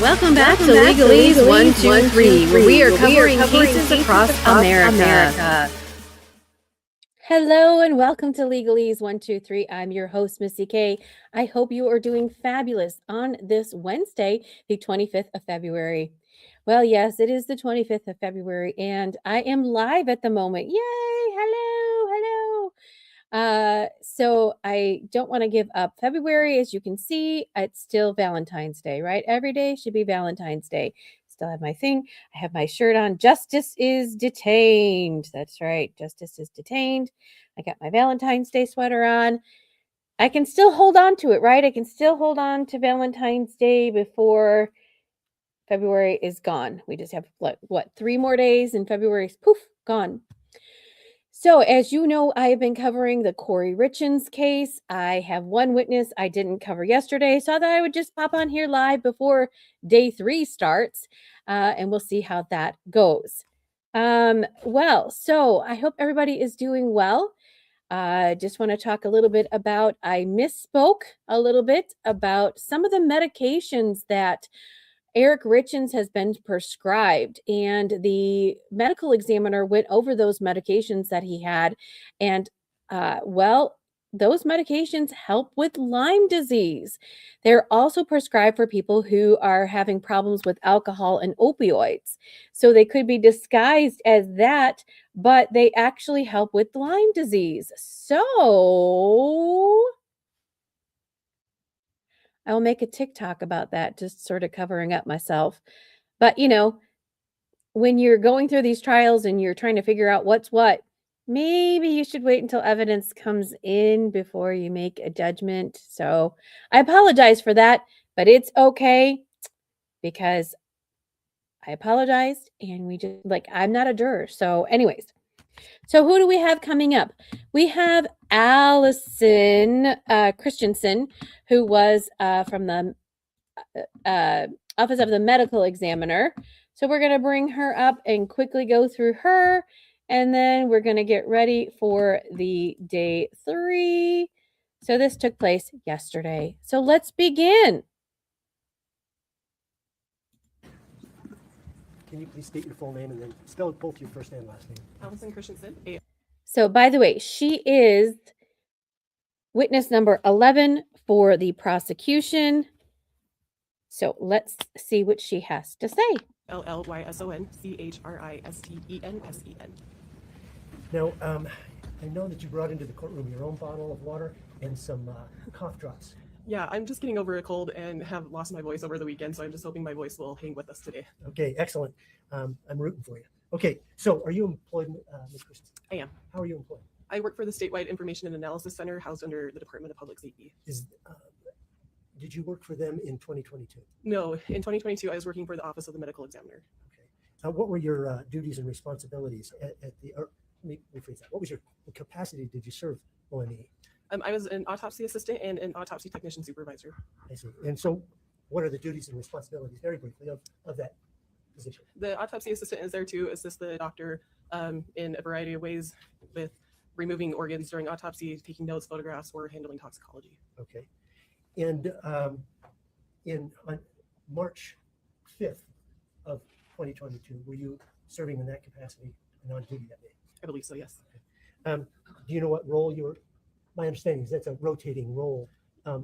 Welcome back to Legalese 123, where we are covering cases across America. Hello and welcome to Legalese 123. I'm your host, Missy K. I hope you are doing fabulous on this Wednesday, the 25th of February. Well, yes, it is the 25th of February, and I am live at the moment. Yay! Hello. So I don't want to give up February. As you can see, it's still Valentine's Day, right? Every day should be Valentine's Day. Still have my thing. I have my shirt on. Justice is detained. That's right. Justice is detained. I got my Valentine's Day sweater on. I can still hold on to it, right? I can still hold on to Valentine's Day before February is gone. We just have what 3 more days and February's poof, gone. So, as you know, I have been covering the Kouri Richins case. I have one witness I didn't cover yesterday, so I thought I would just pop on here live before day 3 starts, and we'll see how that goes. So I hope everybody is doing well. Just want to talk a little bit about, I misspoke a little bit about some of the medications that Eric Richins has been prescribed, and the medical examiner went over those medications that he had, and those medications help with Lyme disease. They're also prescribed for people who are having problems with alcohol and opioids. So they could be disguised as that, but they actually help with Lyme disease. So I will make a TikTok about that, just sort of covering up myself. But, when you're going through these trials and you're trying to figure out what's what, maybe you should wait until evidence comes in before you make a judgment. So I apologize for that, but it's okay because I apologized and I'm not a juror. So anyways, so who do we have coming up? We have Allison Christensen, who was from the Office of the Medical Examiner. So we're going to bring her up and quickly go through her, and then we're going to get ready for the day 3. So this took place yesterday. So let's begin. Can you please state your full name and then spell both your first and last name? Allison Christensen. So by the way, she is witness number 11 for the prosecution. So let's see what she has to say. LLYSONCHRISTENSEN. Now, I know that you brought into the courtroom your own bottle of water and some cough drops. Yeah, I'm just getting over a cold and have lost my voice over the weekend, so I'm just hoping my voice will hang with us today. Okay, excellent. I'm rooting for you. Okay, so are you employed, Ms. Christensen? I am. How are you employed? I work for the Statewide Information and Analysis Center, housed under the Department of Public Safety. Did you work for them in 2022? No, in 2022, I was working for the Office of the Medical Examiner. Okay. What were your duties and responsibilities at the? Let me rephrase that. What capacity did you serve OME? I was an autopsy assistant and an autopsy technician supervisor. I see. And so, what are the duties and responsibilities, very briefly, of that position? The autopsy assistant is there to assist the doctor in a variety of ways with removing organs during autopsy, taking notes, photographs, or handling toxicology. Okay. And on March 5th of 2022, were you serving in that capacity and on duty that day? I believe so, yes. Okay. Do you know what role you were? My understanding is that's a rotating role.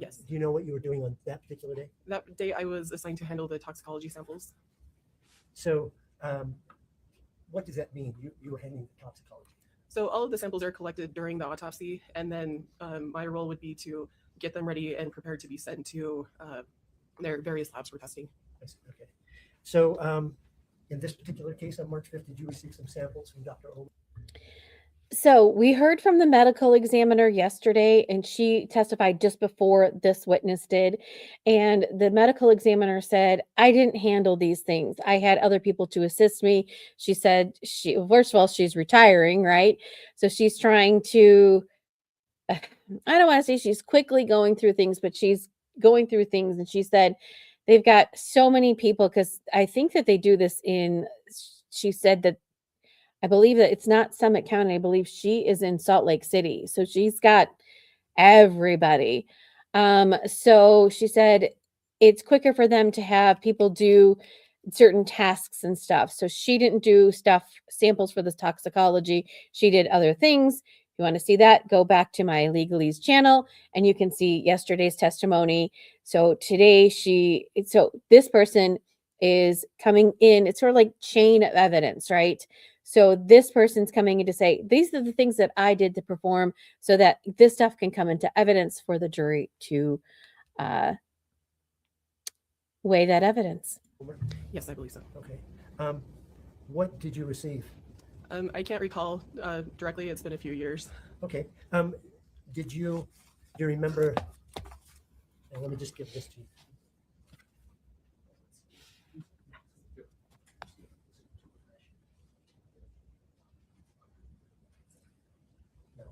Yes. Do you know what you were doing on that particular day? That day I was assigned to handle the toxicology samples. So what does that mean? You were handling the toxicology? So all of the samples are collected during the autopsy, and then my role would be to get them ready and prepared to be sent to their various labs for testing. Okay. So in this particular case on March 5th, did you receive some samples from Dr. O? So we heard from the medical examiner yesterday, and she testified just before this witness did. And the medical examiner said, I didn't handle these things. I had other people to assist me. She said, first of all, she's retiring, right? So she's trying to, I don't want to say she's quickly going through things, but she's going through things. And she said, they've got so many people, because I think that they do this she said that, I believe that it's not Summit County. I believe she is in Salt Lake City. So she's got everybody. So she said, it's quicker for them to have people do certain tasks and stuff. So she didn't do samples for this toxicology. She did other things. If you want to see that, go back to my legalese channel and you can see yesterday's testimony. So today so this person is coming in. It's sort of like chain of evidence, right? So this person's coming in to say, these are the things that I did to perform so that this stuff can come into evidence for the jury to weigh that evidence. Yes, I believe so. Okay. What did you receive? I can't recall directly. It's been a few years. Okay. Do you remember? And let me just give this to you. No.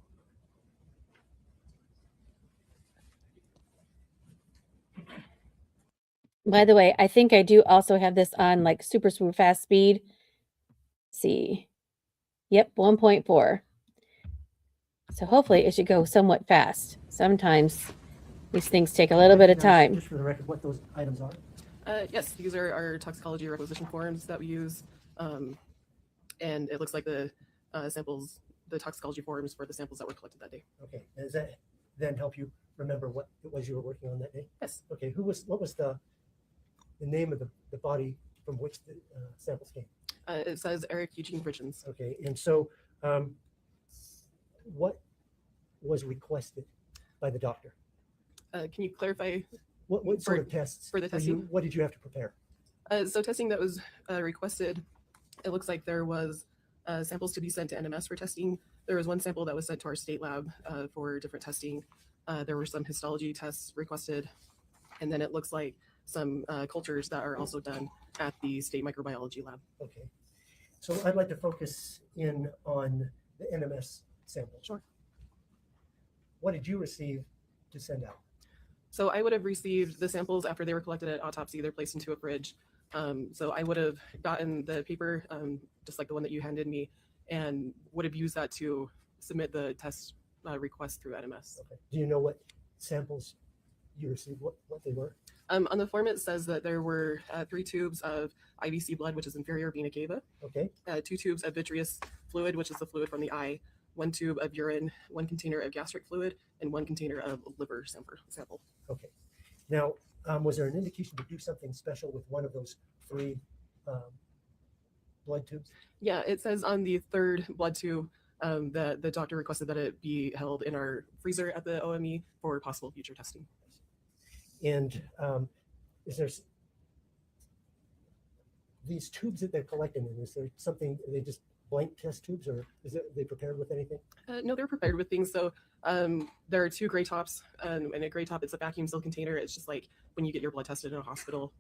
By the way, I think I do also have this on like super fast speed. Let's see. Yep, 1.4. So hopefully it should go somewhat fast. Sometimes these things take a little bit of time. Just for the record, what those items are. Yes, these are our toxicology requisition forms that we use. And it looks like the samples, the toxicology forms for the samples that were collected that day. Okay. Does that then help you remember what it was you were working on that day? Yes. Okay. What was the name of the body from which the samples came? It says Eric Eugene Richins. Okay. And so what was requested by the doctor? Can you clarify? What sort of tests? For the testing? What did you have to prepare? So testing that was requested, it looks like there was samples to be sent to NMS for testing. There was one sample that was sent to our state lab for different testing. There were some histology tests requested. And then it looks like some cultures that are also done at the state microbiology lab. Okay. So I'd like to focus in on the NMS sample. Sure. What did you receive to send out? So I would have received the samples after they were collected at autopsy. They're placed into a fridge. So I would have gotten the paper, just like the one that you handed me, and would have used that to submit the test request through NMS. Okay. Do you know what samples you received, what they were? On the form, it says that there were 3 tubes of IVC blood, which is inferior vena cava, Okay. 2 tubes of vitreous fluid, which is the fluid from the eye, 1 tube of urine, 1 container of gastric fluid, and 1 container of liver sample. Okay. Now, was there an indication to do something special with one of those 3 blood tubes? Yeah, it says on the 3rd blood tube that the doctor requested that it be held in our freezer at the OME for possible future testing. And is there these tubes that they're collecting in? Is there something? Are they just blank test tubes, or are they prepared with anything? No, they're prepared with things. So there are 2 gray tops, and a gray top, it's a vacuum seal container. It's just like when you get your blood tested in a hospital.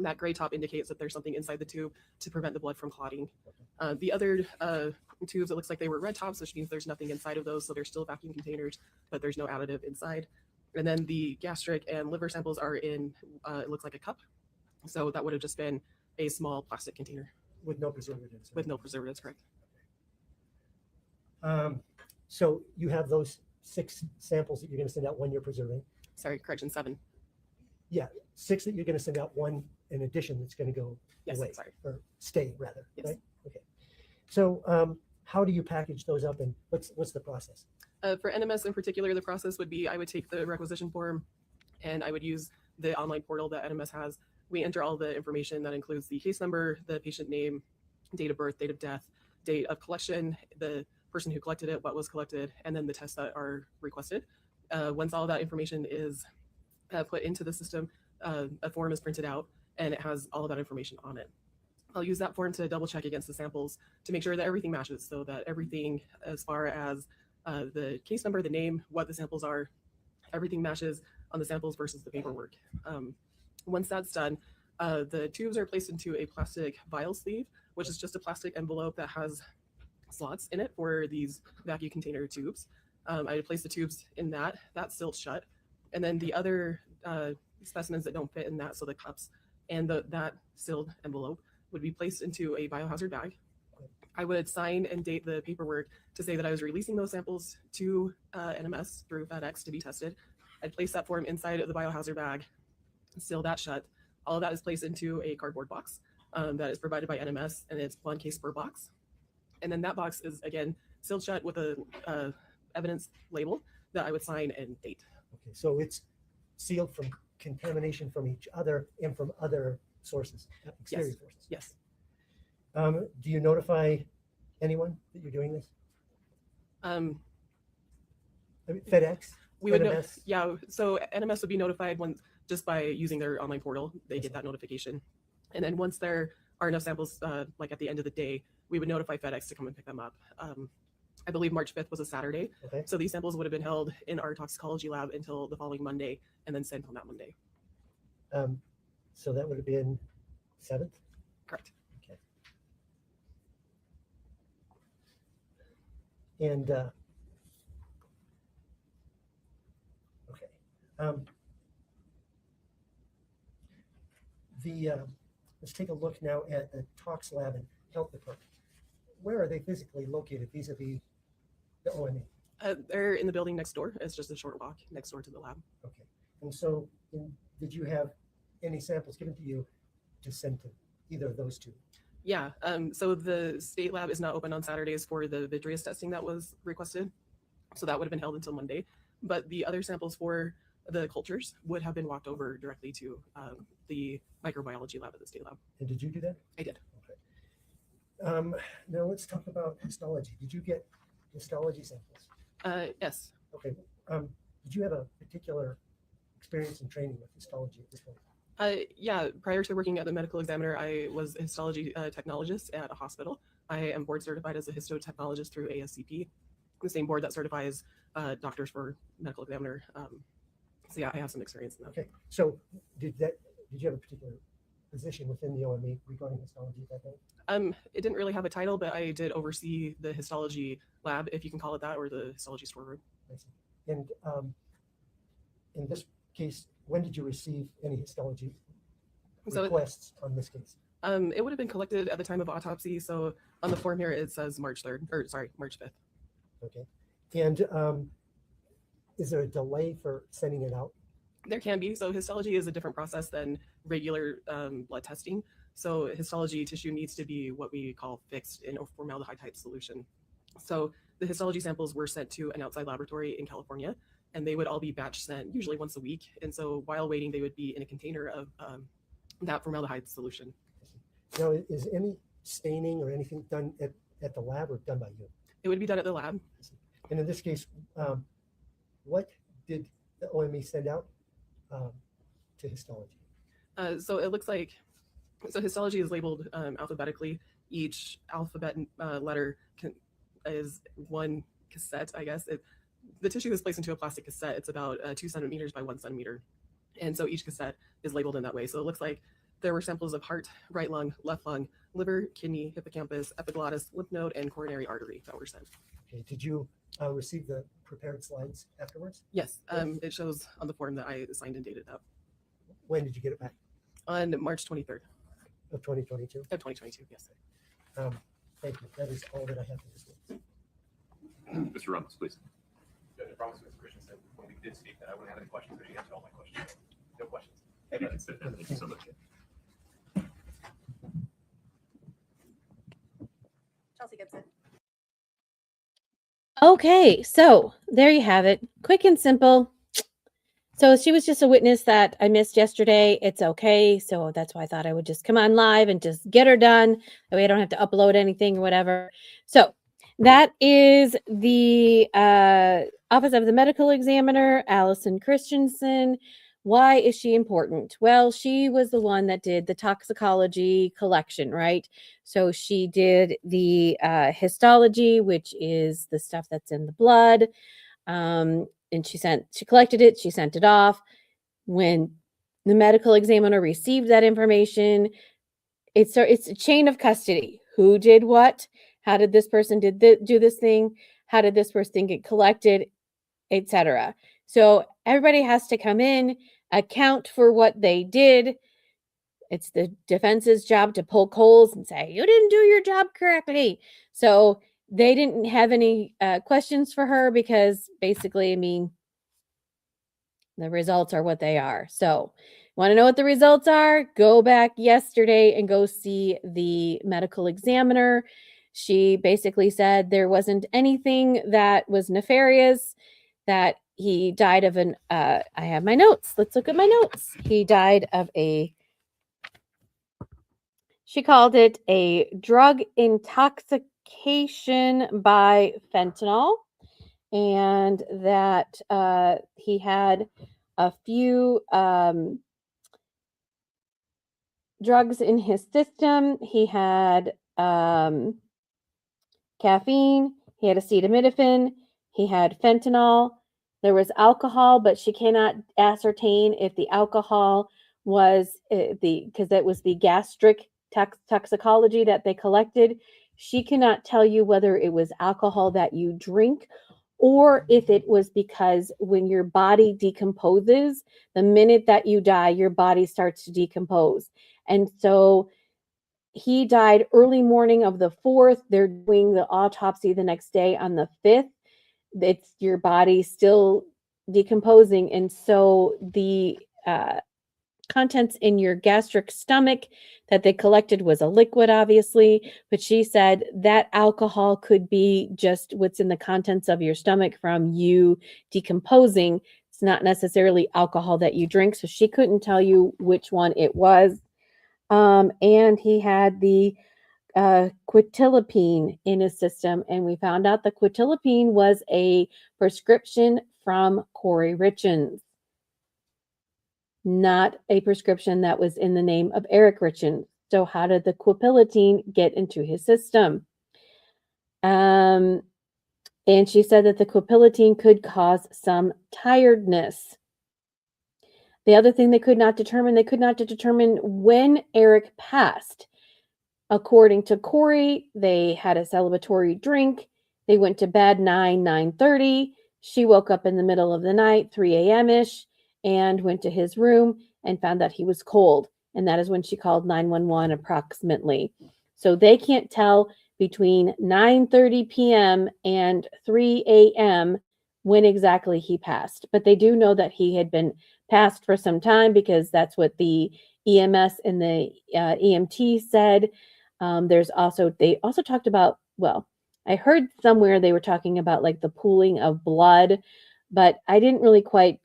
That gray top indicates that there's something inside the tube to prevent the blood from clotting. The other tubes, it looks like they were red tops, which means there's nothing inside of those. So they're still vacuum containers, but there's no additive inside. And then the gastric and liver samples are in, it looks like a cup. So that would have just been a small plastic container. With no preservatives? With no preservatives, correct. So you have those 6 samples that you're going to send out, 1 you're preserving. Sorry, correction, 7. Yeah, 6 that you're going to send out, 1 in addition that's going to go Yes, away, sorry. or stay rather, Yes. right? Okay. So how do you package those up, and what's the process? For NMS in particular, the process would be I would take the requisition form and I would use the online portal that NMS has. We enter all the information that includes the case number, the patient name, date of birth, date of death, date of collection, the person who collected it, what was collected, and then the tests that are requested. Once all that information is put into the system, a form is printed out and it has all of that information on it. I'll use that form to double check against the samples to make sure that everything matches, so that everything as far as the case number, the name, what the samples are, everything matches on the samples versus the paperwork. Once that's done, the tubes are placed into a plastic vial sleeve, which is just a plastic envelope that has slots in it for these vacuum container tubes. I place the tubes in that's sealed shut. And then the other specimens that don't fit in that, so the cups and that sealed envelope, would be placed into a biohazard bag. I would sign and date the paperwork to say that I was releasing those samples to NMS through FedEx to be tested. I'd place that form inside of the biohazard bag. seal that shut. All of that is placed into a cardboard box that is provided by NMS, and it's one case per box. And then that box is, again, sealed shut with a evidence label that I would sign and date. Okay, so it's sealed from contamination from each other and from other sources, exterior sources. Yes. Do you notify anyone that you're doing this? I mean, FedEx? We would know, NMS? yeah. So NMS would be notified when just by using their online portal, they get that notification. And then once there are enough samples, like at the end of the day, we would notify FedEx to come and pick them up. I believe March 5th was a Saturday. Okay. So these samples would have been held in our toxicology lab until the following Monday and then sent on that Monday. So that would have been 7th? Correct. Okay. And okay. Let's take a look now at the tox lab and health department. Where are they physically located vis-a-vis the OME? They're in the building next door. It's just a short walk next door to the lab. Okay. And so did you have any samples given to you to send to either of those two? Yeah. So the state lab is not open on Saturdays for the vitreous testing that was requested. So that would have been held until Monday. But the other samples for the cultures would have been walked over directly to the microbiology lab at the state lab. And did you do that? I did. Okay. Now let's talk about histology. Did you get histology samples? Yes. Okay. Did you have a particular experience and training with histology at this point? Yeah, prior to working at the medical examiner, I was a histology technologist at a hospital. I am board certified as a histotechnologist through ASCP, the same board that certifies doctors for medical examiner. So yeah, I have some experience in that. Okay. So did you have a particular position within the OME regarding histology at that point? It didn't really have a title, but I did oversee the histology lab, if you can call it that, or the histology storeroom. I see. And in this case, when did you receive any histology requests on this case? It would have been collected at the time of autopsy. So on the form here, it says March 3rd, or sorry, March 5th. Okay. And is there a delay for sending it out? There can be. So histology is a different process than regular blood testing. So histology tissue needs to be what we call fixed in a formaldehyde type solution. So the histology samples were sent to an outside laboratory in California, and they would all be batch sent, usually once a week. And so while waiting, they would be in a container of that formaldehyde solution. Now, is any staining or anything done at the lab or done by you? It would be done at the lab. And in this case, what did the OME send out to histology? So it looks like, so histology is labeled alphabetically. Each alphabet letter is one cassette, I guess. The tissue is placed into a plastic cassette. It's about 2 centimeters by 1 centimeter. And so each cassette is labeled in that way. So it looks like there were samples of heart, right lung, left lung, liver, kidney, hippocampus, epiglottis, lymph node, and coronary artery that were sent. Okay. Did you receive the prepared slides afterwards? Yes. It shows on the form that I signed and dated that. When did you get it back? On March 23rd Of 2022? of 2022, yes. Thank you. That is all that I have for this week. Mr. Ramos, please. I promised Mr. Christensen when we did speak that I wouldn't have any questions, but she answered all my questions. No questions. You can sit down. Thank you so much. Chelsea Gibson. Okay, so there you have it. Quick and simple. So she was just a witness that I missed yesterday. It's okay. So that's why I thought I would just come on live and just get her done. That way I don't have to upload anything or whatever. So that is the Office of the Medical Examiner, Allison Christensen. Why is she important? Well, she was the one that did the toxicology collection, right? So she did the histology, which is the stuff that's in the blood. And she collected it, she sent it off. When the medical examiner received that information, it's a chain of custody. Who did what? How did this person do this thing? How did this person get collected, etc. So everybody has to come in, account for what they did. It's the defense's job to poke holes and say, you didn't do your job correctly. So they didn't have any questions for her because basically, I mean, the results are what they are. So Want to know what the results are? Go back yesterday and go see the medical examiner. She basically said there wasn't anything that was nefarious, that he died of an, I have my notes. Let's look at my notes. He died of she called it a drug intoxication by fentanyl, and that he had a few drugs in his system. He had caffeine, he had acetaminophen, he had fentanyl. There was alcohol, but she cannot ascertain if the alcohol was because it was the gastric toxicology that they collected. She cannot tell you whether it was alcohol that you drink or if it was because when your body decomposes, the minute that you die, your body starts to decompose. And so he died early morning of the 4th. They're doing the autopsy the next day on the 5th. It's your body still decomposing. And so the contents in your gastric stomach that they collected was a liquid, obviously. But she said that alcohol could be just what's in the contents of your stomach from you decomposing. It's not necessarily alcohol that you drink. So she couldn't tell you which one it was. And he had the quetiapine in his system, and we found out the quetiapine was a prescription from Kouri Richins, not a prescription that was in the name of Eric Richins. So how did the quetiapine get into his system? And she said that the quetiapine could cause some tiredness. The other thing they could not determine when Eric passed. According to Kouri, they had a celebratory drink. They went to bed 9:30. She woke up in the middle of the night, 3 a.m.-ish, and went to his room and found that he was cold. And that is when she called 911 approximately. So they can't tell between 9:30 p.m. and 3 a.m. when exactly he passed. But they do know that he had been passed for some time because that's what the EMS and the EMT said. They also talked about, well, I heard somewhere they were talking about like the pooling of blood, but I didn't really quite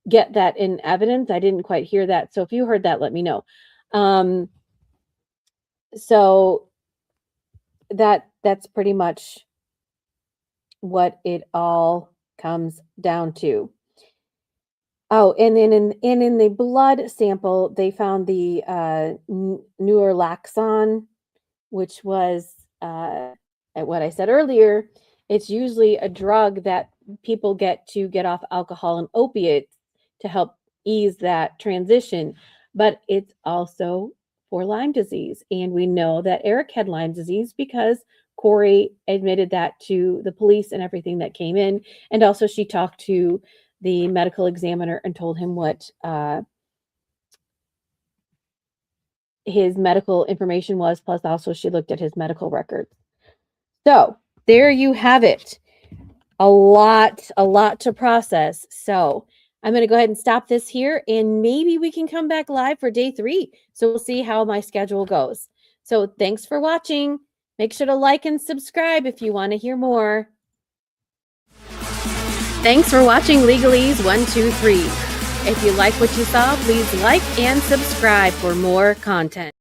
get that in evidence. I didn't quite hear that. So if you heard that, let me know. So that's pretty much what it all comes down to. Oh, and then in the blood sample, they found the neurolaxon, which was what I said earlier. It's usually a drug that people get to get off alcohol and opiates to help ease that transition, but it's also for Lyme disease. And we know that Eric had Lyme disease because Kouri admitted that to the police and everything that came in. And also she talked to the medical examiner and told him what his medical information was. Plus also she looked at his medical records. So there you have it. A lot to process. So I'm going to go ahead and stop this here, and maybe we can come back live for day 3. So we'll see how my schedule goes. So thanks for watching. Make sure to like and subscribe if you want to hear more. Thanks for watching Legalese 123. If you like what you saw, please like and subscribe for more content.